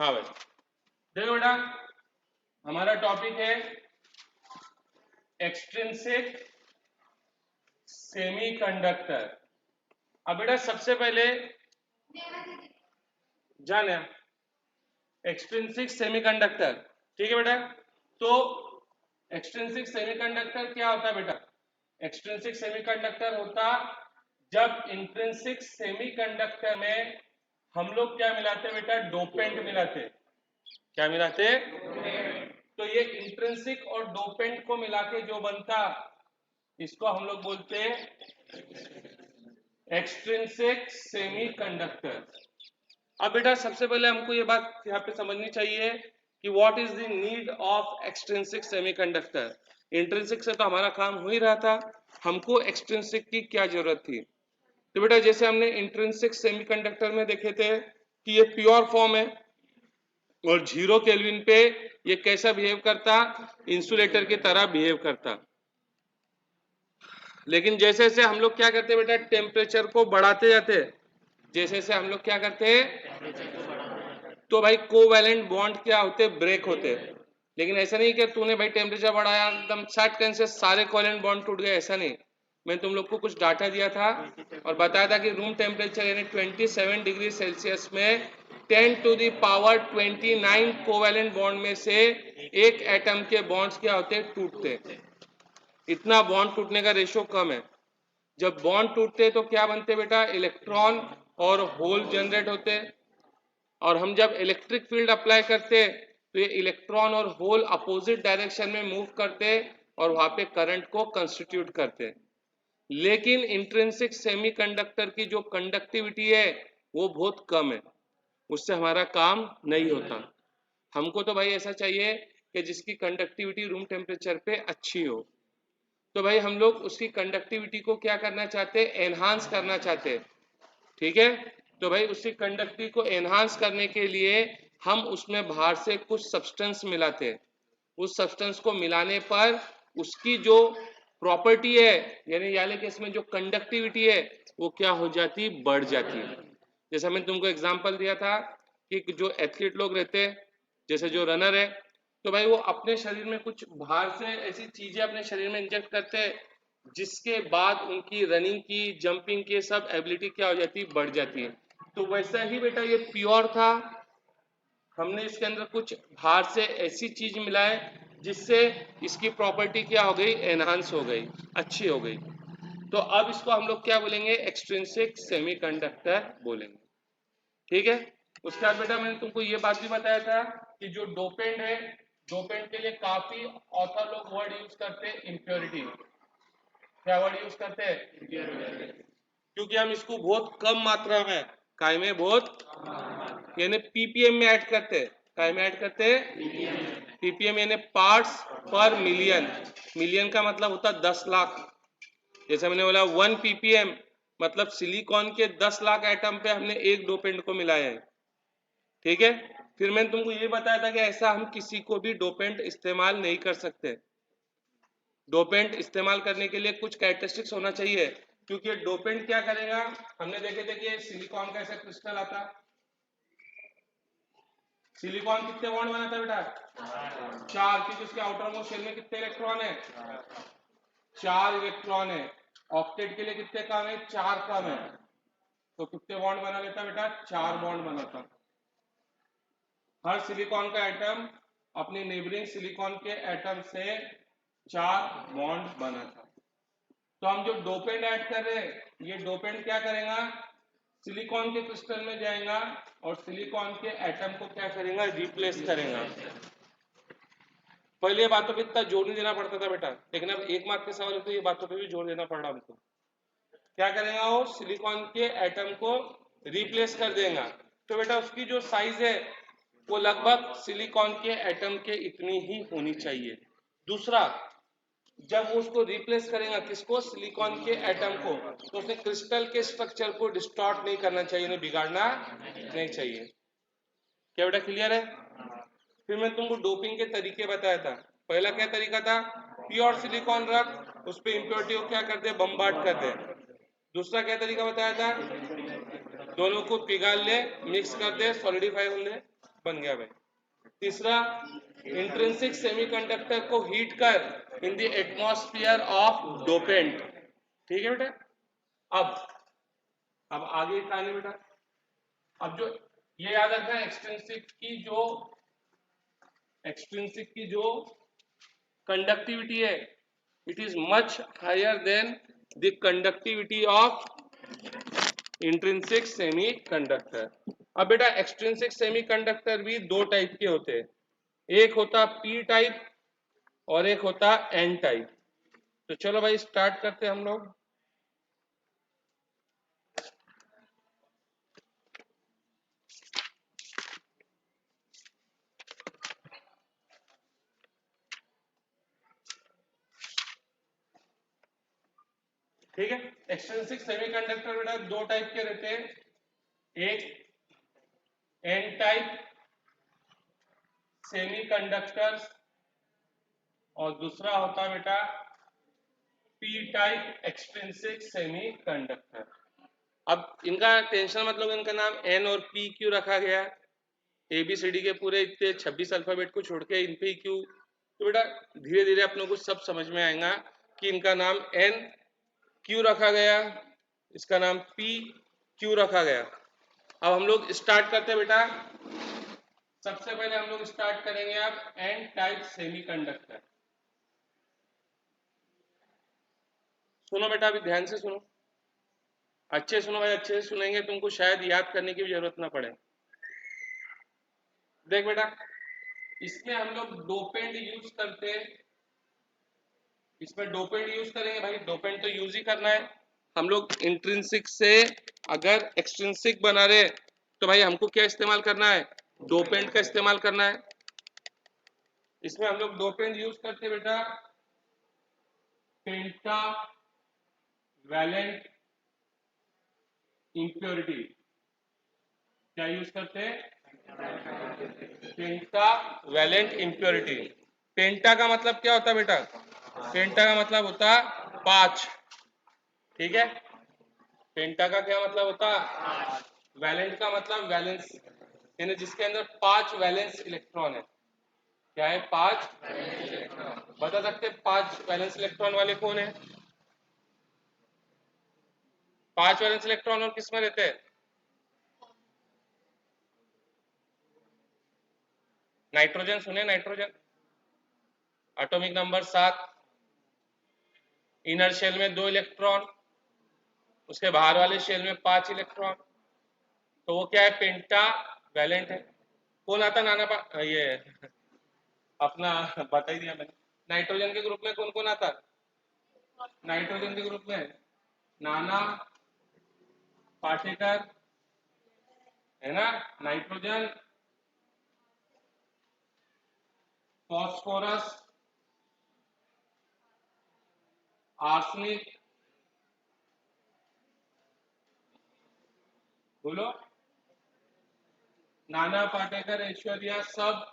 हाँ भाई देखो बेटा, हमारा टॉपिक है एक्सट्रिंसिक सेमीकंडक्टर। अब बेटा सबसे पहले जाने एक्सट्रिंसिक सेमीकंडक्टर, ठीक है बेटा। तो एक्सट्रिंसिक सेमीकंडक्टर क्या होता है बेटा? एक्सट्रिंसिक सेमीकंडक्टर होता जब इंट्रिंसिक सेमीकंडक्टर में हम लोग क्या मिलाते बेटा? डोपेंट मिलाते। क्या मिलाते? तो ये इंट्रिंसिक और डोपेंट को मिला के जो बनता, इसको हम लोग बोलते हैं एक्सट्रिंसिक सेमीकंडक्टर। अब बेटा सबसे पहले हमको ये बात यहाँ पे समझनी चाहिए कि what is the need of extrinsic semiconductor. Intrinsic से तो हमारा काम हो ही रहा था, हमको एक्सट्रिंसिक की क्या जरूरत थी? तो बेटा जैसे हमने इंट्रिंसिक सेमीकंडक्टर में देखे थे कि ये प्योर फॉर्म है और 0 केल्विन पे ये कैसा बिहेव करता? इंसुलेटर की तरह बिहेव करता। लेकिन जैसे जैसे हम लोग क्या करते बेटा? टेम्परेचर को बढ़ाते जाते। जैसे जैसे हम लोग क्या करते तो भाई कोवैलेंट बॉन्ड क्या होते? ब्रेक होते। लेकिन ऐसा नहीं कि तूने भाई टेम्परेचर बढ़ाया एकदम 60 से सारे कोवैलेंट बॉन्ड टूट गए, ऐसा नहीं। मैंने तुम लोग को कुछ डाटा दिया था और बताया था कि रूम टेम्परेचर यानी 27 डिग्री सेल्सियस में 10 to the power 29 covalent bond में से एक एटम के बॉन्ड्स क्या होते? टूटते। इतना बॉन्ड टूटने का रेशियो कम है। जब बॉन्ड टूटते तो क्या बनते बेटा? इलेक्ट्रॉन और होल जनरेट होते। और हम जब इलेक्ट्रिक फील्ड अप्लाई करते तो ये इलेक्ट्रॉन और होल अपोजिट डायरेक्शन में मूव करते और वहां पे करंट को कंस्टिट्यूट करते। लेकिन इंट्रिंसिक सेमीकंडक्टर की जो कंडक्टिविटी है वो बहुत कम है, उससे हमारा काम नहीं होता। हमको तो भाई ऐसा चाहिए कि जिसकी कंडक्टिविटी रूम टेम्परेचर पे अच्छी हो। तो भाई हम लोग उसकी कंडक्टिविटी को क्या करना चाहते? एनहांस करना चाहते। ठीक है, तो भाई उसकी कंडक्टिविटी को एनहांस करने के लिए हम उसमें बाहर से कुछ सब्सटेंस मिलाते। उस सब्सटेंस को मिलाने पर उसकी जो प्रॉपर्टी है यानी कि इसमें जो कंडक्टिविटी है वो क्या हो जाती? बढ़ जाती। जैसा मैंने तुमको एग्जांपल दिया था कि जो एथलीट लोग रहते हैं, जैसे जो रनर है, तो भाई वो अपने शरीर में कुछ बाहर से ऐसी चीजें अपने शरीर में इंजेक्ट करते हैं जिसके बाद उनकी रनिंग की, जंपिंग की सब एबिलिटी क्या हो जाती? बढ़ जाती है। तो वैसा ही बेटा ये प्योर था, हमने इसके अंदर कुछ बाहर से ऐसी चीज मिलाए जिससे इसकी प्रॉपर्टी क्या हो गई? एनहांस हो गई, अच्छी हो गई। तो अब इसको हम लोग क्या बोलेंगे? एक्सट्रिंसिक सेमीकंडक्टर बोलेंगे। ठीक है, उसके बाद बेटा मैंने तुमको ये बात भी बताया था कि जो डोपेंट है, डोपेंट के लिए काफी ऑथर लोग वर्ड यूज करते हैं इम्प्योरिटी। क्या वर्ड यूज करते हैं? क्योंकि हम इसको बहुत कम मात्रा में, काय में बहुत यानी पीपीएम में ऐड करते हैं। काय में ऐड करते हैं? पीपीएम यानी पार्ट्स पर मिलियन। मिलियन का मतलब होता है 10 लाख। जैसे मैंने बोला 1 पीपीएम मतलब सिलिकॉन के 10 लाख एटम पे हमने एक डोपेंट को मिलाया है। ठीक है, फिर मैंने तुमको ये बताया था कि ऐसा हम किसी को भी डोपेंट इस्तेमाल नहीं कर सकते। डोपेंट इस्तेमाल करने के लिए कुछ कैरेक्टरिस्टिक्स होना चाहिए, क्योंकि डोपेंट क्या करेगा? हमने देखे थे कि सिलिकॉन का ऐसा क्रिस्टल आता, सिलिकॉन कितने बॉन्ड बनाता है बेटा? 4, क्योंकि उसके आउटर मोस्ट शेल में कितने इलेक्ट्रॉन है? 4 इलेक्ट्रॉन है। ऑक्टेट के लिए कितने कम है? 4 कम है। तो कितने बॉन्ड बना लेता बेटा? 4 बॉन्ड बनाता। हर सिलिकॉन का एटम अपने नेबरिंग सिलिकॉन के एटम से 4 बॉन्ड बनाता। तो हम जो डोपेंट ऐड कर रहे हैं, ये डोपेंट क्या करेगा? सिलिकॉन के क्रिस्टल में जाएगा और सिलिकॉन के एटम को क्या करेगा? रिप्लेस करेगा। पहले बातों पे इतना जोर नहीं देना पड़ता था बेटा, लेकिन अब 1 मार्क के सवाल तो ये बातों पे भी जोर देना पड़ रहा हमको। क्या करेगा वो? सिलिकॉन के एटम को रिप्लेस कर देगा। तो बेटा उसकी जो साइज है वो लगभग सिलिकॉन के एटम के इतनी ही होनी चाहिए। दूसरा, जब वो उसको रिप्लेस करेगा, किसको? सिलिकॉन के एटम को, तो उसने क्रिस्टल के स्ट्रक्चर को डिस्टॉर्ट नहीं करना चाहिए, नहीं बिगाड़ना नहीं चाहिए। क्या बेटा क्लियर है? फिर मैं तुमको डोपिंग के तरीके बताया था। पहला क्या तरीका था? प्योर सिलिकॉन रख, उस पर इम्प्योरिटी को क्या कर दे? बम्बार्ड कर दे। दूसरा क्या तरीका बताया था? दोनों को पिघाल ले, मिक्स कर दे, सॉलिडिफाई हो ले। बन गया भाई। तीसरा, इंट्रिंसिक सेमीकंडक्टर को हीट कर in the atmosphere of dopant. ठीक है बेटा। अब आगे कहानी बेटा। अब जो ये याद रखना, एक्सट्रिंसिक की जो कंडक्टिविटी है, it is much higher than the conductivity of intrinsic semiconductor. अब बेटा एक्सट्रिंसिक सेमीकंडक्टर भी दो टाइप के होते हैं, एक होता पी टाइप और एक होता एन टाइप। तो चलो भाई स्टार्ट करते हैं हम लोग। ठीक है, एक्सट्रिंसिक सेमीकंडक्टर बेटा दो टाइप के रहते हैं, एक एन टाइप सेमीकंडक्टर्स और दूसरा होता है बेटा पी टाइप एक्सट्रिंसिक सेमीकंडक्टर। अब इनका टेंशन मतलब इनका नाम एन और पी क्यों रखा गया, एबीसीडी के पूरे इतने 26 अल्फाबेट को छोड़ के इन पे क्यों। तो बेटा धीरे धीरे अपने को सब समझ में आएगा कि इनका नाम एन क्यों रखा गया, इसका नाम पी क्यों रखा गया। अब हम लोग स्टार्ट करते हैं बेटा। सबसे पहले हम लोग स्टार्ट करेंगे अब एन टाइप सेमीकंडक्टर। सुनो बेटा, अभी ध्यान से सुनो, अच्छे सुनो भाई, अच्छे से सुनेंगे तुमको शायद याद करने की भी जरूरत ना पड़े। देख बेटा, इसमें हम लोग डोपेंट यूज करते हैं, इसमें डोपेंट यूज करेंगे भाई, डोपेंट तो यूज ही करना है। हम लोग इंट्रिंसिक से अगर एक्सट्रिंसिक बना रहे तो भाई हमको क्या इस्तेमाल करना है, डोपेंट का इस्तेमाल करना है। इसमें हम लोग डोपेंट यूज करते हैं बेटा पेंटा वैलेंट इंप्योरिटी। क्या यूज करते हैं, पेंटा वैलेंट इंप्योरिटी। पेंटा का मतलब क्या होता है बेटा, पेंटा का मतलब होता 5। ठीक है, पेंटा का क्या मतलब होता, वैलेंट का मतलब वैलेंस, यानी जिसके अंदर 5 वैलेंस इलेक्ट्रॉन है। क्या है, 5। बता सकते 5 वैलेंस इलेक्ट्रॉन वाले कौन है, 5 वैलेंस इलेक्ट्रॉन और किस में रहते हैं, नाइट्रोजन। सुने nitrogen, atomic number 7, inner shell में 2 इलेक्ट्रॉन, उसके बाहर वाले शेल में 5 इलेक्ट्रॉन, तो वो क्या है, पेंटा वैलेंट है। कौन आता ये अपना बता ही दिया मैंने। नाइट्रोजन के ग्रुप में कौन कौन आता, नाइट्रोजन के ग्रुप में नाना पाटेकर है ना, नाइट्रोजन, फॉस्फोरस, आर्सेनिक, बोलो, नाना पाटेकर, ऐश्वर्या, सब।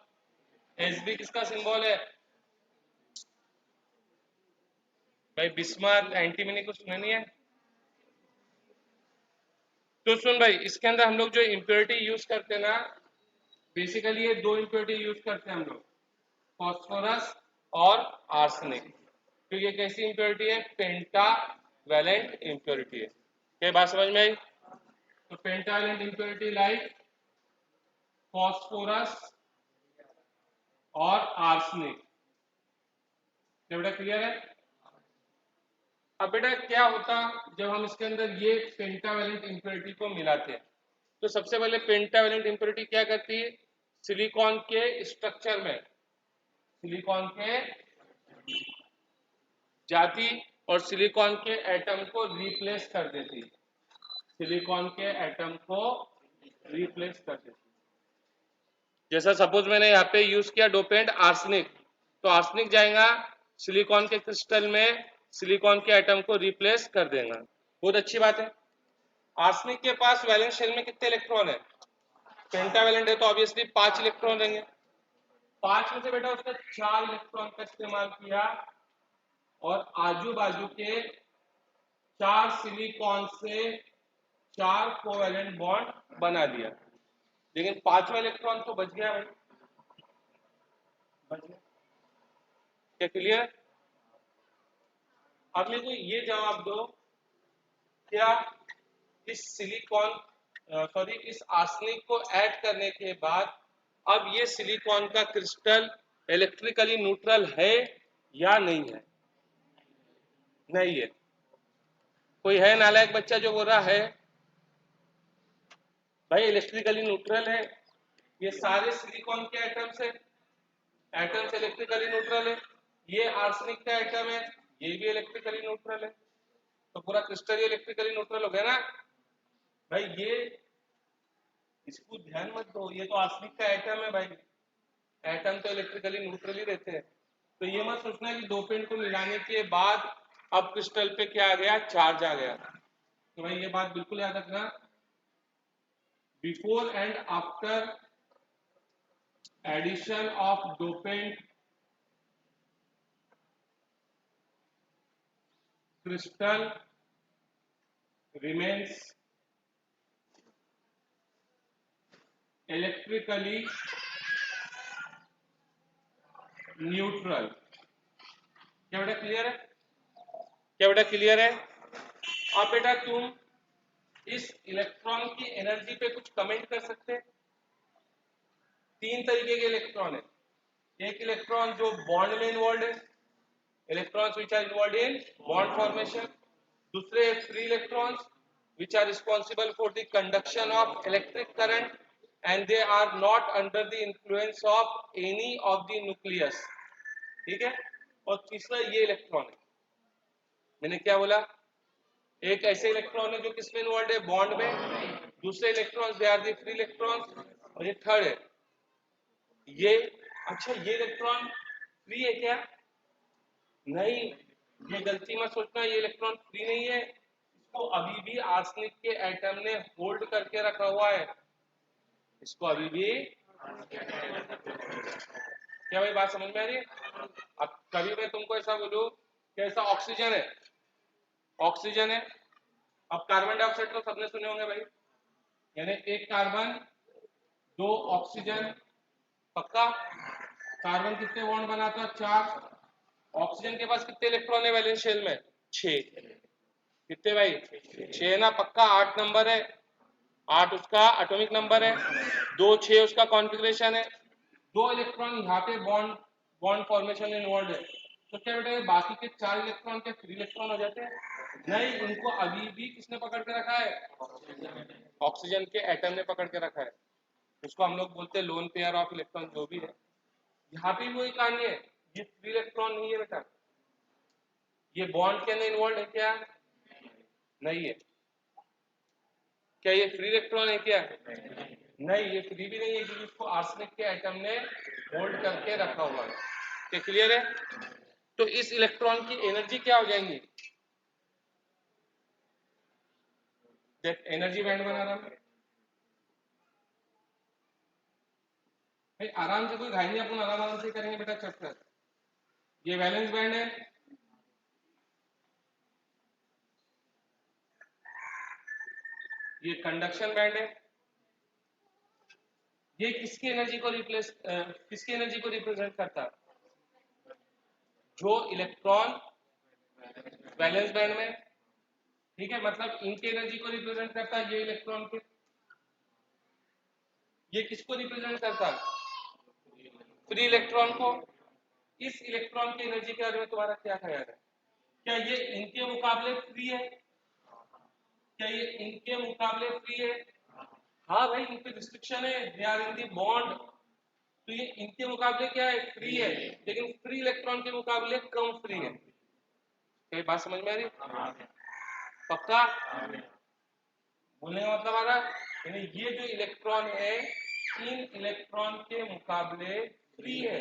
एसबी किसका सिंबल है भाई, बिस्मार्क, एंटीमनी को सुना नहीं है। तो सुन भाई, इसके अंदर हम लोग जो इम्प्योरिटी यूज करते हैं ना, बेसिकली ये 2 इम्प्योरिटी यूज करते हैं हम लोग, फॉस्फोरस और आर्सेनिक। तो ये कैसी इम्प्योरिटी है, पेंटा वैलेंट इम्प्योरिटी है। क्या बात समझ में आई। तो पेंटा वैलेंट इम्प्योरिटी लाइक फॉस्फोरस और आर्सेनिक। बेटा क्लियर है। अब बेटा क्या होता जब हम इसके अंदर ये पेंटावैलेंट इम्प्योरिटी को मिलाते हैं, तो सबसे पहले पेंटावैलेंट इम्प्योरिटी क्या करती है, सिलिकॉन के स्ट्रक्चर में, सिलिकॉन के जाती और सिलिकॉन के एटम को रिप्लेस कर देती, सिलिकॉन के एटम को रिप्लेस कर देती। जैसा सपोज मैंने यहाँ पे यूज किया डोपेंट आर्सेनिक, तो आर्सेनिक जाएगा सिलिकॉन के क्रिस्टल में, सिलिकॉन के एटम को रिप्लेस कर देगा। बहुत अच्छी बात है। आर्सेनिक के पास वैलेंस शेल में कितने इलेक्ट्रॉन है, पेंटावैलेंट है तो ऑब्वियसली 5 इलेक्ट्रॉन रहेंगे। 5 में से बेटा उसने 4 इलेक्ट्रॉन का इस्तेमाल किया और आजू बाजू के 4 सिलिकॉन से 4 कोवैलेंट बॉन्ड बना दिया। लेकिन पांचवा इलेक्ट्रॉन तो बच गया भाई, बच गया। क्या क्लियर? अब मेरे को ये जवाब दो, क्या इस सिलिकॉन सॉरी इस आर्सेनिक को ऐड करने के बाद अब ये सिलिकॉन का क्रिस्टल इलेक्ट्रिकली न्यूट्रल है या नहीं है? नहीं है। कोई है नालायक बच्चा जो बोल रहा है भाई इलेक्ट्रिकली न्यूट्रल है? ये सारे सिलिकॉन के एटम्स है, एटम्स इलेक्ट्रिकली न्यूट्रल है। ये आर्सेनिक का एटम है, ये भी इलेक्ट्रिकली न्यूट्रल है, तो पूरा क्रिस्टल इलेक्ट्रिकली न्यूट्रल हो गया ना भाई। ये इसको ध्यान मत दो, ये तो आर्सेनिक का एटम है भाई, एटम तो इलेक्ट्रिकली न्यूट्रल ही रहते हैं। तो ये मत सोचना कि दो पिंड को मिलाने के बाद अब क्रिस्टल पे क्या आ गया, चार्ज आ गया। तो भाई ये बात बिल्कुल याद रखना, before and after addition of dopant crystal remains electrically neutral। क्या बेटा क्लियर है? क्या बेटा क्लियर है? अब बेटा तुम इस इलेक्ट्रॉन की एनर्जी पे कुछ कमेंट कर सकते हैं? तीन तरीके के इलेक्ट्रॉन है। एक इलेक्ट्रॉन जो बॉन्ड में इन्वॉल्व है, electrons which are involve in bond formation. दूसरे free electrons which are responsible for the conduction of electric current and they are not under the influence of any of the nucleus। ठीक है? और तीसरा ये electron है, मैंने क्या बोला, एक ऐसे इलेक्ट्रॉन है जो किसमें इन्वॉल्व है, बॉन्ड में। दूसरे electrons they are the free electrons, और ये थर्ड है ये। अच्छा ये इलेक्ट्रॉन फ्री है क्या? नहीं, ये गलती मत सोचना, ये इलेक्ट्रॉन फ्री नहीं है, इसको अभी भी आर्सेनिक के एटम ने होल्ड करके रखा हुआ है, इसको अभी भी। क्या भाई बात समझ में आ रही है? अब कभी मैं तुमको ऐसा बोलूं कि ऐसा ऑक्सीजन है, ऑक्सीजन है, अब कार्बन डाइऑक्साइड तो सबने सुने होंगे भाई, यानी एक कार्बन दो ऑक्सीजन, पक्का? कार्बन कितने बॉन्ड बनाता है, 4। ऑक्सीजन के पास कितने इलेक्ट्रॉन है वैलेंस शेल में, 6। कितने भाई, 6 ना, पक्का 8 नंबर है, 8 उसका एटॉमिक नंबर है, 2 6 उसका कॉन्फ़िगरेशन है। 2 इलेक्ट्रॉन यहाँ पे बॉन्ड बॉन्ड फॉर्मेशन में इन्वॉल्व है, तो क्या बेटा बाकी के 4 इलेक्ट्रॉन के फ्री इलेक्ट्रॉन हो जाते हैं? नहीं, इनको अभी भी किसने पकड़ के रखा है, ऑक्सीजन के एटम ने पकड़ के रखा है। उसको हम लोग बोलते हैं लोन पेयर ऑफ इलेक्ट्रॉन, जो भी है। यहाँ पे वही कहानी है, ये फ्री इलेक्ट्रॉन नहीं है बेटा, ये बॉन्ड के अंदर इन्वॉल्व है क्या, नहीं है। क्या ये फ्री इलेक्ट्रॉन है क्या, नहीं, ये फ्री भी नहीं है, क्योंकि इसको आर्सेनिक के एटम ने होल्ड करके रखा हुआ है। क्या क्लियर है? तो इस इलेक्ट्रॉन की एनर्जी क्या हो जाएंगी, एनर्जी बैंड बना रहा हूं भाई, आराम से, कोई घाई नहीं, अपन आराम आराम से करेंगे बेटा चैप्टर। ये वैलेंस बैंड है, ये कंडक्शन बैंड है। ये किसकी एनर्जी को किसकी एनर्जी को रिप्रेजेंट करता है, जो इलेक्ट्रॉन वैलेंस बैंड में, ठीक है, मतलब इनकी एनर्जी को रिप्रेजेंट करता है ये इलेक्ट्रॉन के। ये किसको रिप्रेजेंट करता है, फ्री इलेक्ट्रॉन को। इस इलेक्ट्रॉन की एनर्जी के बारे में तुम्हारा क्या ख्याल है, क्या ये इनके मुकाबले फ्री है, क्या ये इनके मुकाबले फ्री है? हाँ भाई, इन पे रिस्ट्रिक्शन है, they are in the bond, तो ये इनके मुकाबले क्या है, फ्री है, लेकिन फ्री इलेक्ट्रॉन के मुकाबले कम फ्री है। क्या बात समझ में आ रही, पक्का? बोलने का मतलब आ रहा है, यानी ये जो इलेक्ट्रॉन है इन इलेक्ट्रॉन के मुकाबले फ्री है,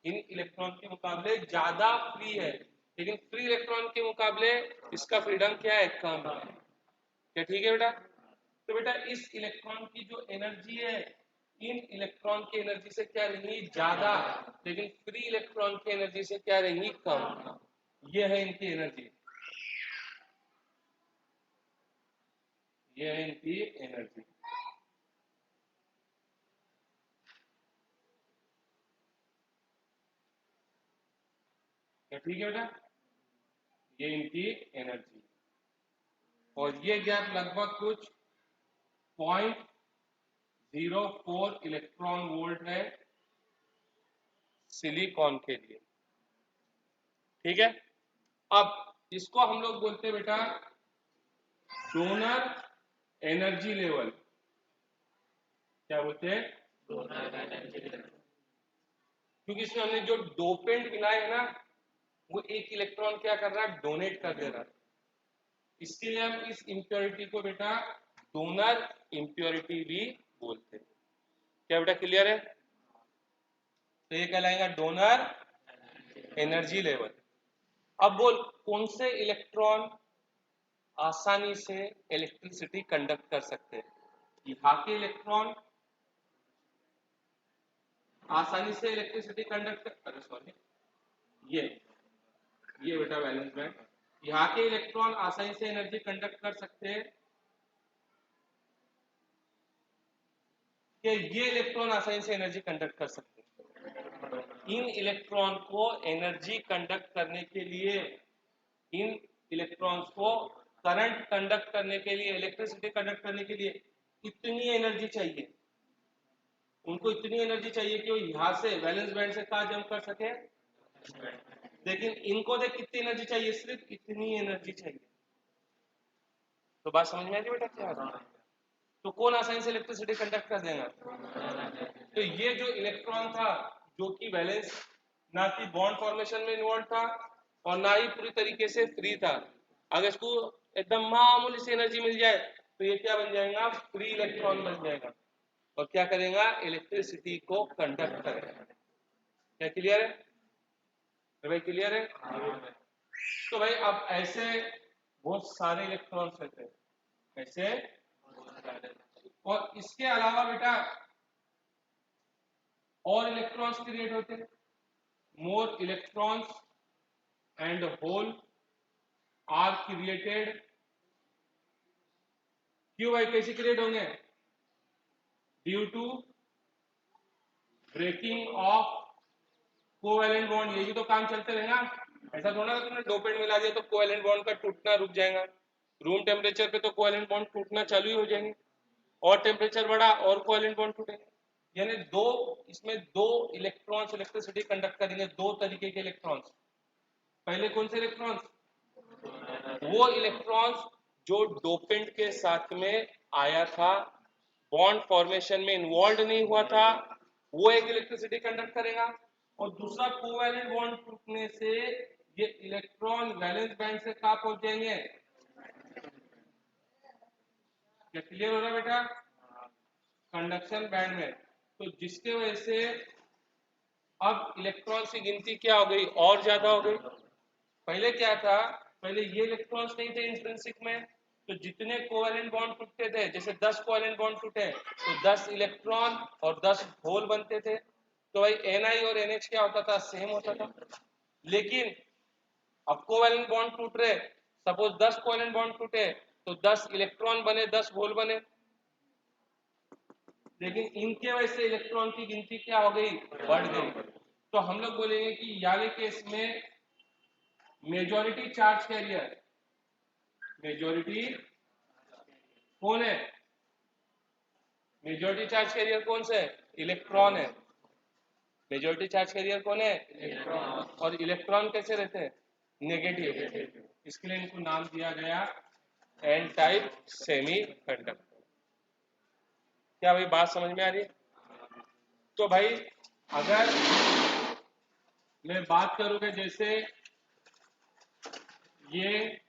इन इलेक्ट्रॉन के मुकाबले ज्यादा फ्री है, लेकिन फ्री इलेक्ट्रॉन के मुकाबले इसका फ्रीडम क्या है, कम है। क्या ठीक है बेटा? तो बेटा इस इलेक्ट्रॉन की जो एनर्जी है इन इलेक्ट्रॉन की एनर्जी से क्या रहेंगी, ज्यादा, लेकिन फ्री इलेक्ट्रॉन की एनर्जी से क्या रहेंगी, कम। ये है इनकी एनर्जी, ये है इनकी एनर्जी। क्या ठीक है बेटा, ये इनकी एनर्जी, और ये गैप लगभग कुछ 0.04 इलेक्ट्रॉन वोल्ट है सिलिकॉन के लिए। ठीक है, अब इसको हम लोग बोलते हैं बेटा डोनर एनर्जी लेवल। क्या बोलते हैं? क्योंकि इसमें हमने जो डोपेंट मिलाए है ना, वो एक इलेक्ट्रॉन क्या कर रहा है, डोनेट कर दे रहा है। इसके लिए हम इस इंप्योरिटी को बेटा डोनर इंप्योरिटी भी बोलते हैं। क्या बेटा क्लियर है? तो ये कहलाएगा डोनर एनर्जी लेवल। अब बोल कौन से इलेक्ट्रॉन आसानी से इलेक्ट्रिसिटी कंडक्ट कर सकते हैं? यहाँ के इलेक्ट्रॉन आसानी से इलेक्ट्रिसिटी कंडक्ट, अरे सॉरी, ये बेटा वैलेंस बैंड, यहाँ के इलेक्ट्रॉन आसानी से एनर्जी कंडक्ट कर सकते हैं कि ये इलेक्ट्रॉन आसानी से एनर्जी कंडक्ट कर सकते हैं? इन इलेक्ट्रॉन को एनर्जी कंडक्ट करने के लिए, इन इलेक्ट्रॉन्स को करंट कंडक्ट करने के लिए, इलेक्ट्रिसिटी कंडक्ट करने के लिए इतनी एनर्जी चाहिए, उनको इतनी एनर्जी चाहिए कि वो यहां से वैलेंस बैंड से कहां जंप कर सके। लेकिन इनको देख कितनी एनर्जी चाहिए, सिर्फ इतनी एनर्जी चाहिए। तो बात समझ में आ गई बेटा क्या? तो कौन आसानी से इलेक्ट्रिसिटी कंडक्ट कर देगा? तो ये जो इलेक्ट्रॉन था जो कि वैलेंस ना कि बॉन्ड फॉर्मेशन में इन्वॉल्व था और ना ही पूरी तरीके से फ्री था, अगर इसको एकदम मामूली सी एनर्जी मिल जाए तो ये क्या बन जाएगा, फ्री इलेक्ट्रॉन बन जाएगा और क्या करेगा, इलेक्ट्रिसिटी को कंडक्ट करेगा। क्या क्लियर है भाई? क्लियर है? तो भाई अब ऐसे बहुत सारे इलेक्ट्रॉन्स रहते हैं, ऐसे, और इसके अलावा बेटा और इलेक्ट्रॉन्स क्रिएट होते हैं। More electrons and hole are created. क्यों भाई, कैसे क्रिएट होंगे? Due to breaking of covalent bond. ये भी तो काम चलते रहेगा, ऐसा थोड़ा तुमने डोपेंट मिला दिया तो कोवैलेंट बॉन्ड का टूटना रुक जाएगा। रूम टेम्परेचर पे तो कोवैलेंट बॉन्ड टूटना चालू ही हो जाएंगे, और टेम्परेचर बढ़ा और कोवैलेंट बॉन्ड टूटेंगे। यानी इसमें दो इलेक्ट्रॉन्स इलेक्ट्रिसिटी कंडक्ट करेंगे, दो तरीके के इलेक्ट्रॉन्स। पहले कौन से इलेक्ट्रॉन्स? वो इलेक्ट्रॉन्स जो डोपेंट के साथ में आया था, बॉन्ड फॉर्मेशन में इन्वॉल्व नहीं हुआ था, वो एक इलेक्ट्रिसिटी कंडक्ट करेगा। और दूसरा कोवैलेंट बॉन्ड टूटने से ये इलेक्ट्रॉन वैलेंस बैंड से कहां पहुंच जाएंगे? क्या क्लियर हो रहा है बेटा? कंडक्शन बैंड में। तो जिसके वजह से अब इलेक्ट्रॉन की गिनती क्या हो गई, और ज्यादा हो गई। पहले क्या था, पहले ये इलेक्ट्रॉन्स नहीं थे इंट्रिंसिक में, तो जितने कोवैलेंट बॉन्ड टूटते थे, जैसे 10 कोवैलेंट बॉन्ड टूटे तो 10 इलेक्ट्रॉन और 10 होल बनते थे, तो भाई Ni और NH क्या होता था, सेम होता था। लेकिन अब कोवैलेंट बॉन्ड टूट रहे, सपोज 10 कोवैलेंट बॉन्ड टूटे तो 10 इलेक्ट्रॉन बने, 10 होल बने, लेकिन इनके वजह से इलेक्ट्रॉन की गिनती क्या हो गई, बढ़ गई। तो हम लोग बोलेंगे कि याले केस में मेजॉरिटी चार्ज कैरियर, मेजॉरिटी कौन है, मेजॉरिटी चार्ज कैरियर कौन सा है, इलेक्ट्रॉन है। मेजॉरिटी चार्ज कैरियर कौन है, इलेक्ट्रॉन। और इलेक्ट्रॉन कैसे रहते हैं, नेगेटिव। इसके लिए इनको नाम दिया गया एन टाइप सेमीकंडक्टर। क्या भाई बात समझ में आ रही है? तो भाई अगर मैं बात करूंगा, जैसे ये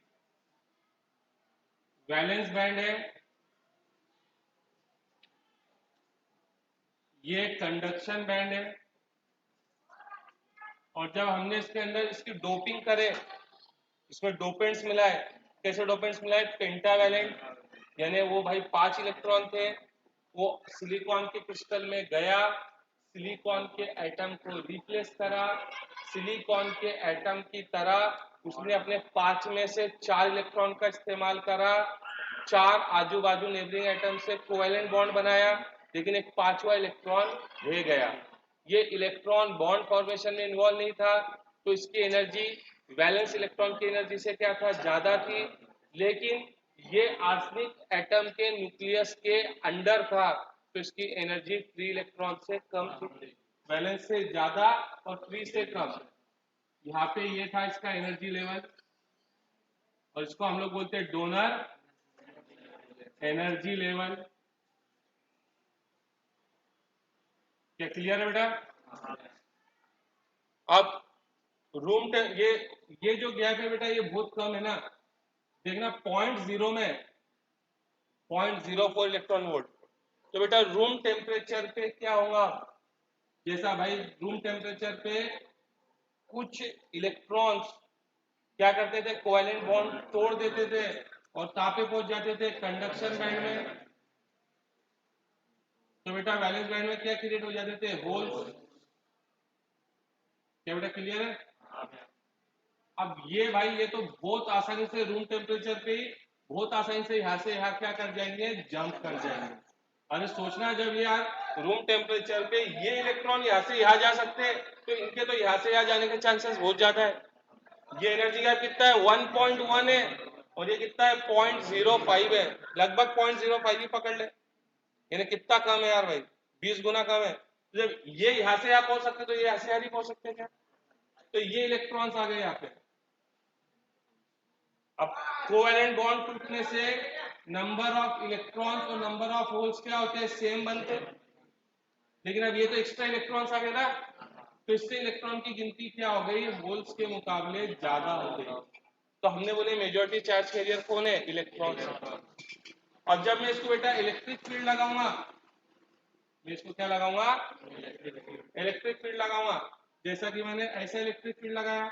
वैलेंस बैंड है, ये कंडक्शन बैंड है, और जब हमने इसके अंदर इसकी डोपिंग करे, इसमें डोपेंट्स मिलाए, कैसे डोपेंट्स मिलाए, पेंटावैलेंट, यानी वो भाई 5 इलेक्ट्रॉन थे, वो सिलिकॉन के क्रिस्टल में गया, सिलिकॉन के एटम को रिप्लेस करा, सिलिकॉन के एटम की तरह उसने अपने 5 में से 4 इलेक्ट्रॉन का इस्तेमाल करा, 4 आजू बाजू नेबरिंग एटम से कोवैलेंट बॉन्ड बनाया, लेकिन एक 5वां इलेक्ट्रॉन रह गया। ये इलेक्ट्रॉन बॉन्ड फॉर्मेशन में इन्वॉल्व नहीं था, तो इसकी एनर्जी वैलेंस इलेक्ट्रॉन की एनर्जी से क्या था, ज्यादा थी, लेकिन ये आर्सेनिक एटम के न्यूक्लियस के अंदर था, तो इसकी एनर्जी फ्री इलेक्ट्रॉन से कम थी, वैलेंस से ज्यादा और फ्री से कम। यहाँ पे ये था इसका एनर्जी लेवल, और इसको हम लोग बोलते हैं डोनर एनर्जी लेवल। क्या क्लियर है बेटा? अब ये जो गैप है बेटा ये बहुत कम है ना, देखना 0.0 में 0.04 इलेक्ट्रॉन वोल्ट। तो बेटा रूम टेम्परेचर पे क्या होगा, जैसा भाई रूम टेम्परेचर पे कुछ इलेक्ट्रॉन्स क्या करते थे, कोवेलेंट बॉन्ड तोड़ देते थे और कहां पे पहुंच जाते थे, कंडक्शन बैंड में। तो बेटा वैलेंस बैंड में क्या क्रिएट हो जाते थे, होल्स। क्या बेटा क्लियर है? अब ये भाई ये तो बहुत आसानी से रूम टेम्परेचर पे ही बहुत आसानी से यहाँ से यहाँ क्या कर जाएंगे, जंप कर जाएंगे। अरे सोचना, जब यार रूम टेम्परेचर पे ये इलेक्ट्रॉन यहाँ से यहाँ जा सकते हैं, तो इनके तो यहाँ से यहाँ जाने के चांसेस बहुत ज्यादा है। ये एनर्जी गैप कितना है, 1.1 है, और ये कितना है 0.05 है, लगभग 0.05 ही पकड़ ले, यानी कितना कम है यार भाई, 20 गुना कम है। जब ये यहाँ से यहाँ पहुंच सकते तो ये यहाँ से यहाँ नहीं पहुंच सकते क्या? तो ये इलेक्ट्रॉन्स आ गए यहाँ पे। अब कोवेलेंट बॉन्ड टूटने से नंबर ऑफ इलेक्ट्रॉन्स और नंबर ऑफ होल्स क्या होते हैं, सेम बनते हैं, लेकिन अब ये तो एक्स्ट्रा इलेक्ट्रॉन्स आ गए ना, तो इससे इलेक्ट्रॉन की गिनती क्या हो गई, होल्स के मुकाबले ज्यादा हो गई। तो हमने बोले मेजॉरिटी चार्ज कैरियर कौन है, इलेक्ट्रॉन। और जब मैं इसको बेटा इलेक्ट्रिक फील्ड लगाऊंगा, मैं इसको क्या लगाऊंगा, इलेक्ट्रिक फील्ड लगाऊंगा, जैसा कि मैंने ऐसा इलेक्ट्रिक फील्ड लगाया,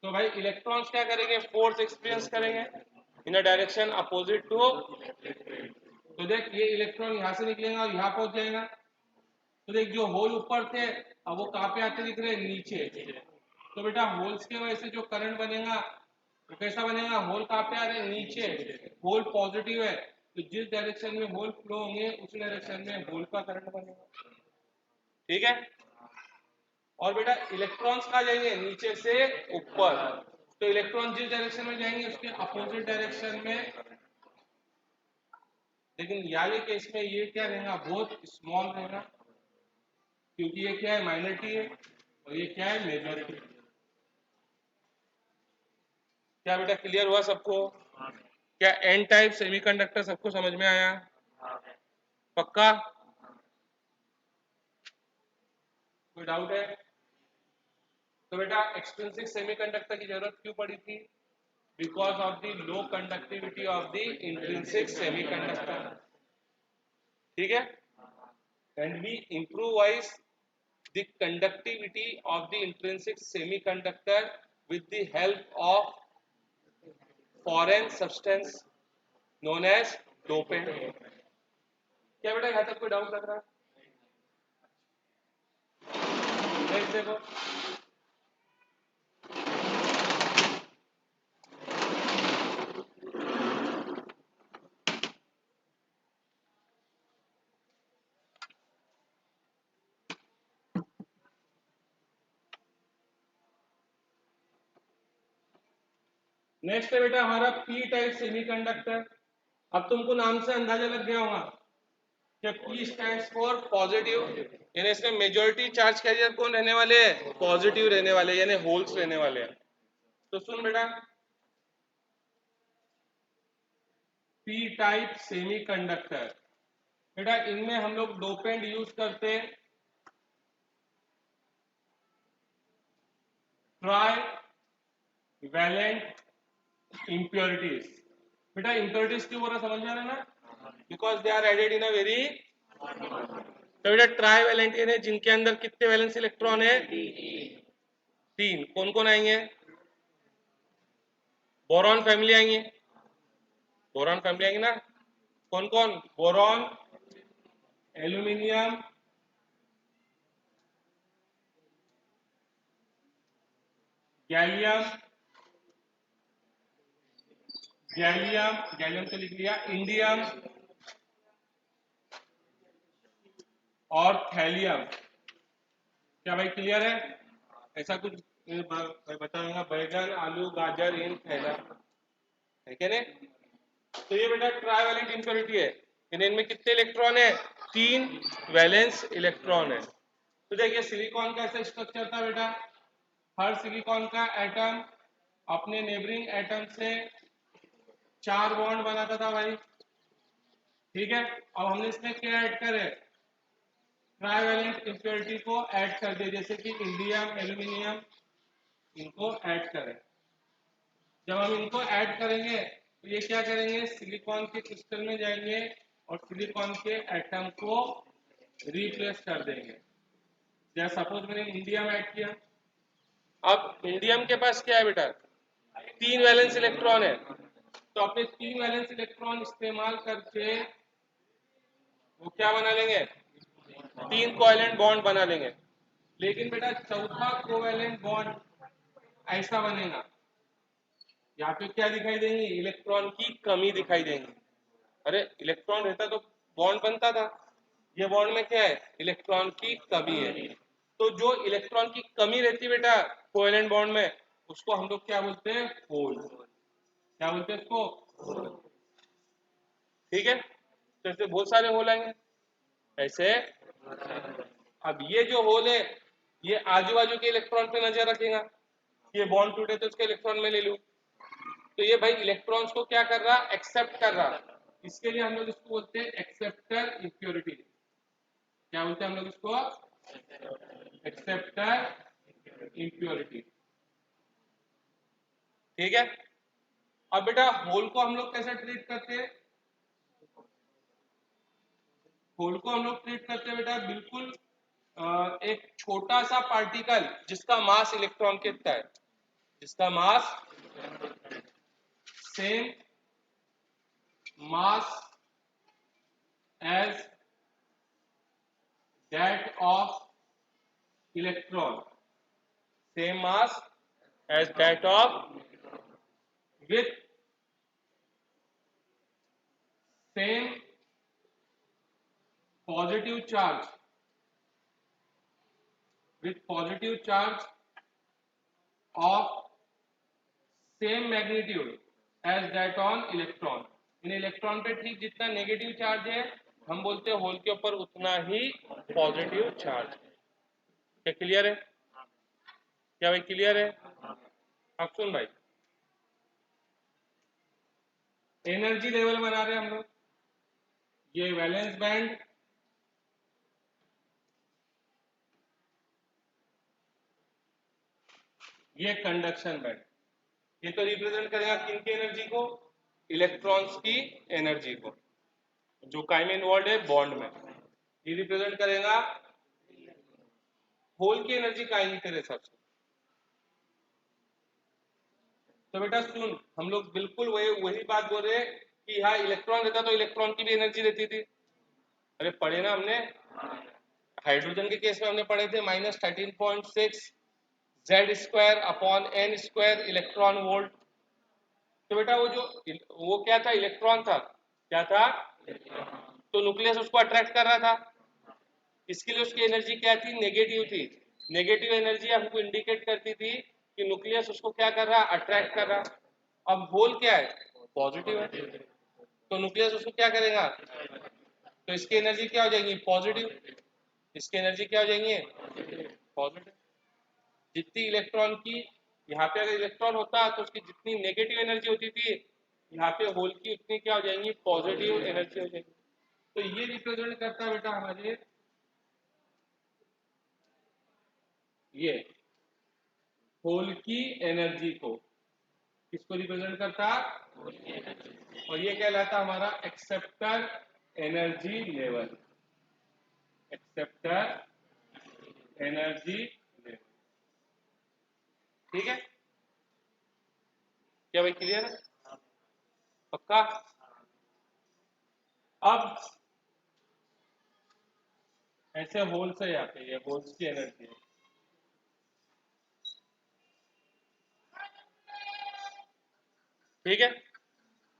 तो भाई इलेक्ट्रॉन्स क्या करेंगे, फोर्स एक्सपीरियंस करेंगे इन अ डायरेक्शन अपोजिट टू। तो देख ये इलेक्ट्रॉन यहां से निकलेगा और यहां पहुंच जाएगा। तो देख जो होल ऊपर थे अब वो कहां पे आते दिख रहे हैं, नीचे। तो बेटा होल्स के वजह से जो करंट बनेगा तो कैसा बनेगा, होल कहां पे आ रहे हैं, नीचे, होल पॉजिटिव है, तो जिस डायरेक्शन में होल फ्लो होंगे उस डायरेक्शन में होल का करंट बनेगा, ठीक है। और बेटा इलेक्ट्रॉन्स कहाँ जाएंगे, नीचे से ऊपर, तो इलेक्ट्रॉन जिस डायरेक्शन में जाएंगे उसके अपोजिट डायरेक्शन में। लेकिन वाले केस में ये क्या रहेगा, बहुत स्मॉल रहेगा, क्योंकि ये क्या है, माइनॉरिटी है, और ये क्या है, मेजॉरिटी। क्या बेटा क्लियर हुआ सबको? क्या एन टाइप सेमीकंडक्टर सबको समझ में आया? पक्का? कोई डाउट है? तो बेटा एक्सट्रिंसिक सेमीकंडक्टर की जरूरत क्यों पड़ी थी, because of the low conductivity of the intrinsic semiconductor, ठीक है। And we improvise the conductivity of the intrinsic semiconductor with the help of foreign substance known as dopant। क्या बेटा यहाँ तक कोई डाउट लग रहा है? नेक्स्ट देखो, नेक्स्ट है बेटा हमारा पी टाइप सेमीकंडक्टर। अब तुमको नाम से अंदाजा लग गया होगा कि P स्टैंड्स फॉर पॉजिटिव, यानी इसमें मेजॉरिटी चार्ज कैरियर कौन रहने वाले हैं, पॉजिटिव रहने वाले, यानी होल्स रहने वाले हैं। तो सुन बेटा, पी टाइप सेमीकंडक्टर, बेटा इनमें हम लोग डोपेंट यूज करते हैं, ट्राई वैलेंट impurities। बेटा impurities क्यों बोल रहा, समझ में आ रहा है ना, because they are added in a very. तो बेटा ट्राईवैलेंट यानी जिनके अंदर कितने वैलेंस इलेक्ट्रॉन है, 3। कौन कौन आएंगे, बोरॉन फैमिली आएंगे, बोरॉन फैमिली आएंगे ना, कौन कौन, boron, aluminium, gallium, gallium gallium तो लिख लिया, इंडियम और थैलियम। क्या भाई क्लियर है? ऐसा कुछ बताऊंगा, बैगन आलू गाजर इन थैला, है क्या नहीं? तो ये बेटा ट्राइवैलेंट इंप्योरिटी है। इनमें कितने इलेक्ट्रॉन है? 3 वैलेंस इलेक्ट्रॉन है। तो देखिए सिलिकॉन का ऐसा स्ट्रक्चर था बेटा, हर सिलिकॉन का एटम अपने नेबरिंग एटम से 4 बॉन्ड बनाता था भाई, ठीक है। अब हमने इसमें क्या ऐड करे? ट्राइवैलेंट इंप्योरिटी को ऐड कर दिया, जैसे कि इंडियम एल्यूमिनियम, इनको ऐड करें। जब हम इनको ऐड करेंगे तो ये क्या करेंगे? सिलिकॉन के क्रिस्टल में जाएंगे और सिलिकॉन के एटम को रिप्लेस कर देंगे। जैसे सपोज मैंने इंडियम ऐड किया, अब इंडियम के पास क्या है बेटा? 3 वैलेंस इलेक्ट्रॉन है, तो अपने 3 वैलेंस इलेक्ट्रॉन इस्तेमाल करके वो क्या बना लेंगे? 3 कोवैलेंट बॉन्ड बना लेंगे। लेकिन बेटा चौथा कोवैलेंट बॉन्ड ऐसा बनेगा, यहाँ पे क्या दिखाई देंगी? इलेक्ट्रॉन की कमी दिखाई देंगी। अरे इलेक्ट्रॉन रहता तो बॉन्ड बनता था, ये बॉन्ड में क्या है? इलेक्ट्रॉन की कमी है। तो जो इलेक्ट्रॉन की कमी रहती है बेटा कोवैलेंट बॉन्ड में, उसको हम लोग क्या बोलते हैं? होल। क्या बोलते हैं उसको? ठीक है। तो ऐसे बहुत सारे होल आएंगे ऐसे। अब ये जो होल है ये आजू बाजू के इलेक्ट्रॉन पे नजर रखेगा, ये बॉन्ड टूटे तो उसके इलेक्ट्रॉन में ले लूं। तो ये भाई इलेक्ट्रॉन्स को क्या कर रहा? एक्सेप्ट कर रहा। इसके लिए हम लोग इसको बोलते हैं एक्सेप्टर इंप्योरिटी। क्या बोलते हैं हम लोग इसको? Acceptor impurity. ठीक है। अब बेटा होल को हम लोग कैसे ट्रीट करते हैं? होल को हम लोग ट्रीट करते हैं बेटा बिल्कुल एक छोटा सा पार्टिकल जिसका मास इलेक्ट्रॉन के इतना है, जिसका mass same mass as that of electron, same mass as that of, with same positive charge, with positive charge of same magnitude as that on electron। In electron पे ठीक जितना नेगेटिव चार्ज है हम बोलते हैं होल के ऊपर उतना ही पॉजिटिव चार्ज। क्या क्लियर है? क्या भाई क्लियर है? अब सुन भाई, एनर्जी लेवल बना रहे हैं हम लोग, ये वैलेंस बैंड, ये कंडक्शन बैंड। ये तो रिप्रेजेंट करेगा किनकी एनर्जी को? इलेक्ट्रॉन्स की एनर्जी को, जो काई में इन्वॉल्व है बॉन्ड में। ये रिप्रेजेंट करेगा होल की एनर्जी काई तेरे हिसाब से। तो बेटा सुन, हम लोग बिल्कुल वही बात बोल रहे हैं कि यहाँ इलेक्ट्रॉन रहता तो इलेक्ट्रॉन की भी एनर्जी रहती थी। अरे पढ़े ना हमने, हाइड्रोजन के केस में हमने पढ़े थे -13.6 Z² upon n² electron volt. तो बेटा वो क्या था? इलेक्ट्रॉन था। क्या था? तो न्यूक्लियस उसको अट्रैक्ट कर रहा था, इसके लिए उसकी एनर्जी क्या थी? नेगेटिव थी। नेगेटिव एनर्जी हमको इंडिकेट करती थी कि न्यूक्लियस उसको क्या कर रहा? अट्रैक्ट कर रहा। अब होल क्या है? पॉजिटिव है, तो न्यूक्लियस उसको क्या करेगा? तो इसकी एनर्जी क्या हो जाएगी? पॉजिटिव। इसकी एनर्जी क्या हो जाएंगी? पॉजिटिव। जितनी इलेक्ट्रॉन की यहाँ पे अगर इलेक्ट्रॉन होता तो उसकी जितनी नेगेटिव एनर्जी होती थी यहाँ पे होल की उतनी क्या हो जाएंगी? पॉजिटिव एनर्जी हो जाएगी। तो ये रिप्रेजेंट करता है बेटा हमारे ये होल की एनर्जी को। किसको रिप्रेजेंट करता? और ये कहलाता हमारा acceptor energy level. Acceptor energy level. ठीक है? क्या भाई क्लियर है? पक्का? अब ऐसे होल से आते हैं, ये होल्स की एनर्जी है। ठीक है,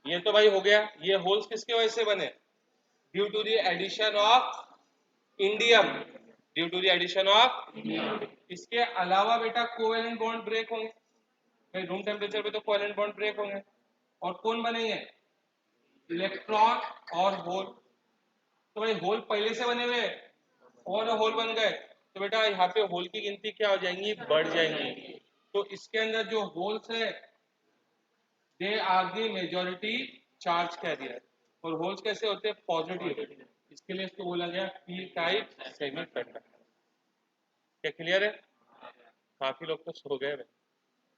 ये तो भाई हो गया। ये होल्स किसके वजह से बने? Due to the addition of indium. Due to the addition of. इसके अलावा बेटा कोवेलेंट बॉन्ड ब्रेक होंगे भाई, रूम टेम्परेचर पे तो कोवेलेंट बॉन्ड ब्रेक होंगे, और कौन बनेंगे, इलेक्ट्रॉन और होल। तो भाई होल पहले से बने हुए और होल बन गए, तो बेटा यहाँ पे होल की गिनती क्या हो जाएंगी, बढ़ जाएंगी। तो इसके अंदर जो होल्स है they are the majority charge carrier, और होल्स कैसे होते हैं, पॉजिटिव। इसके लिए इसको बोला गया पी टाइप सेमीकंडक्टर। क्या क्लियर है? काफी लोग तो सो गए।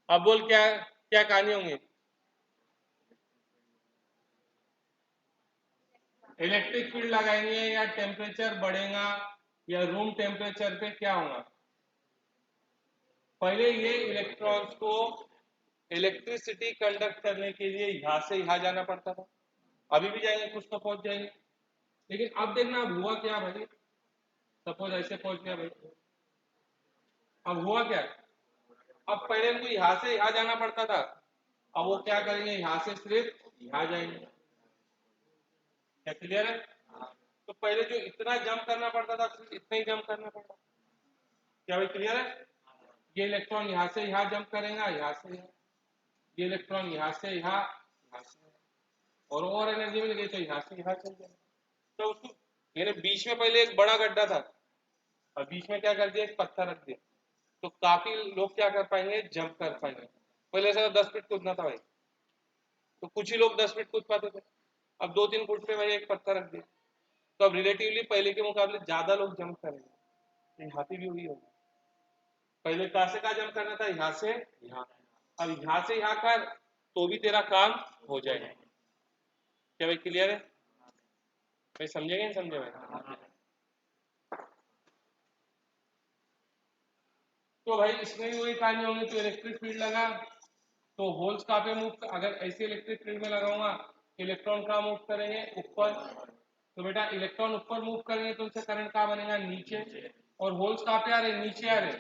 अब बोल क्या क्या कहानी होंगी, इलेक्ट्रिक फील्ड लगाएंगे या टेम्परेचर बढ़ेगा या रूम टेम्परेचर पे क्या होगा। पहले ये इलेक्ट्रॉन्स को इलेक्ट्रिसिटी कंडक्ट करने के लिए यहां से यहां जाना पड़ता था, अभी भी जाएंगे, कुछ तो पहुंच जाएंगे, लेकिन अब देखना अब हुआ क्या भाई, सपोज ऐसे पहुंच गया भाई, अब हुआ क्या, अब पहले इनको यहां से यहां जाना पड़ता था, अब वो क्या करेंगे, यहां से सिर्फ यहां जाएंगे। क्या क्लियर है? तो पहले जो इतना जंप करना पड़ता था सिर्फ इतना ही जंप करना पड़ता। क्या भाई क्लियर है? ये इलेक्ट्रॉन यहाँ से यहाँ जंप करेगा, यहाँ से यहाँ, ये इलेक्ट्रॉन यहाँ से यहाँ, यहाँ से यहाँ, और एनर्जी मिल गई तो यहाँ से यहाँ चल जाए। तो उसको मेरे बीच में पहले एक बड़ा गड्ढा था और बीच में क्या कर दिया, एक पत्थर रख दिया, तो काफी लोग क्या कर पाएंगे, जंप कर पाएंगे। पहले से 10 फीट कूदना था भाई, तो कुछ ही लोग 10 फीट कूद पाते थे, अब 2-3 फुट पे भाई एक पत्थर रख दिया, तो अब रिलेटिवली पहले के मुकाबले ज्यादा लोग जंप करेंगे। यहाँ पे भी हुई होगी, पहले कहाँ से कहाँ जंप करना था, यहाँ से यहाँ, अब यहाँ से यहाँ कर तो भी तेरा काम हो जाएगा। क्या भाई क्लियर है? भाई समझेगा नहीं समझे भाई? तो भाई इसमें भी वही कहानी होगी, तो इलेक्ट्रिक फील्ड लगा तो होल्स कहाँ पे मूव, अगर ऐसे इलेक्ट्रिक फील्ड में लगाऊंगा इलेक्ट्रॉन कहाँ मूव करेंगे, ऊपर, तो बेटा इलेक्ट्रॉन ऊपर मूव करेंगे तो उनसे करंट कहाँ बनेगा, नीचे, और होल्स कहाँ पे आ रहे, नीचे आ रहे।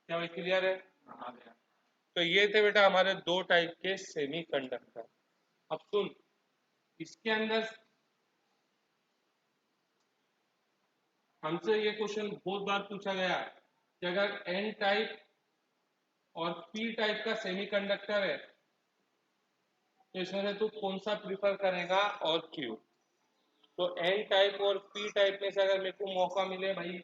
क्या भाई क्लियर है? तो ये थे बेटा हमारे दो टाइप के सेमीकंडक्टर। अब सुन, इसके अंदर हमसे ये क्वेश्चन बहुत बार पूछा गया कि अगर एन टाइप और पी टाइप का सेमीकंडक्टर है तो इसमें से तू कौन सा प्रिफर करेगा और क्यों। तो एन टाइप और पी टाइप में से अगर मेरे को मौका मिले भाई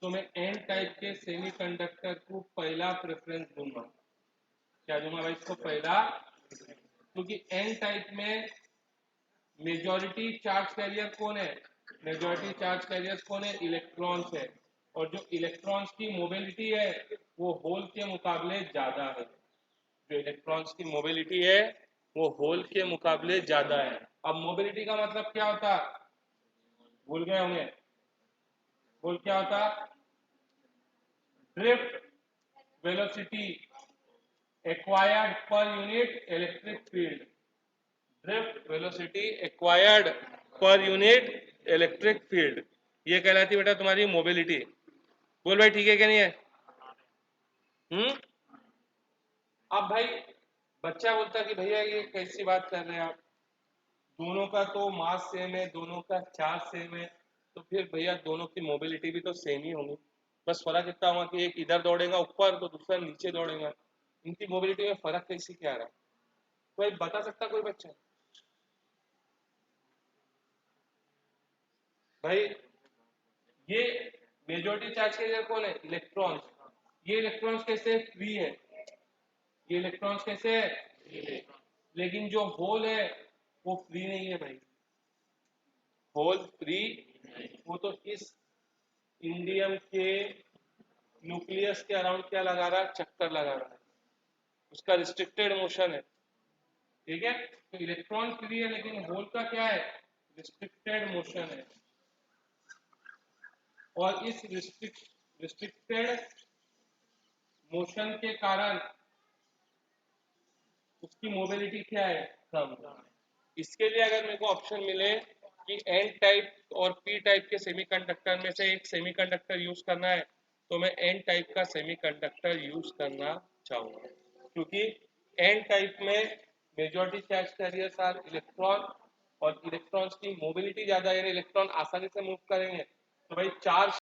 तो मैं एन टाइप के सेमीकंडक्टर को पहला प्रेफरेंस दूंगा। क्या दूंगा भाई इसको पहला, क्योंकि एन टाइप में मेजॉरिटी चार्ज कैरियर कौन है, मेजॉरिटी चार्ज कैरियर कौन है, इलेक्ट्रॉन्स है, और जो इलेक्ट्रॉन्स की मोबिलिटी है वो होल के मुकाबले ज्यादा है, जो इलेक्ट्रॉन्स की मोबिलिटी है वो होल के मुकाबले ज्यादा है। अब मोबिलिटी का मतलब क्या होता, भूल गए होंगे, बोल क्या होता, drift velocity acquired per unit electric field, drift velocity acquired per unit electric field, ये कहलाती बेटा तुम्हारी मोबिलिटी। बोल भाई ठीक है क्या नहीं है? अब भाई बच्चा बोलता कि भैया ये कैसी बात कर रहे हैं आप, दोनों का तो मास सेम है, दोनों का चार्ज सेम है, तो फिर भैया दोनों की मोबिलिटी भी तो सेम ही होगी, बस फर्क इतना होगा कि एक इधर दौड़ेगा ऊपर तो दूसरा नीचे दौड़ेगा, इनकी मोबिलिटी में फर्क कैसे क्या रहा है, तो भाई बता सकता कोई बच्चा? भाई ये मेजॉरिटी चार्ज कैरियर कौन है, इलेक्ट्रॉन्स, ये इलेक्ट्रॉन्स कैसे फ्री है, ये इलेक्ट्रॉन्स कैसे है, लेकिन जो होल है वो फ्री नहीं है भाई, होल फ्री, वो तो इस इंडियम के न्यूक्लियस के अराउंड क्या लगा रहा है, चक्कर लगा रहा है, उसका रिस्ट्रिक्टेड मोशन है। ठीक है, तो इलेक्ट्रॉन फ्री है लेकिन होल का क्या है, रिस्ट्रिक्टेड मोशन है, और इस रिस्ट्रिक्टेड मोशन के कारण उसकी मोबिलिटी क्या है, कम। इसके लिए अगर मेरे को ऑप्शन मिले कि एन टाइप और पी टाइप के सेमीकंडक्टर में से एक सेमीकंडक्टर यूज करना है तो मैं एन टाइप का सेमीकंडक्टर यूज करना चाहूंगा, क्योंकि एन टाइप में majority charge carriers are electron, और इलेक्ट्रॉन्स की मोबिलिटी ज्यादा है, इलेक्ट्रॉन आसानी से मूव करेंगे, तो भाई चार्ज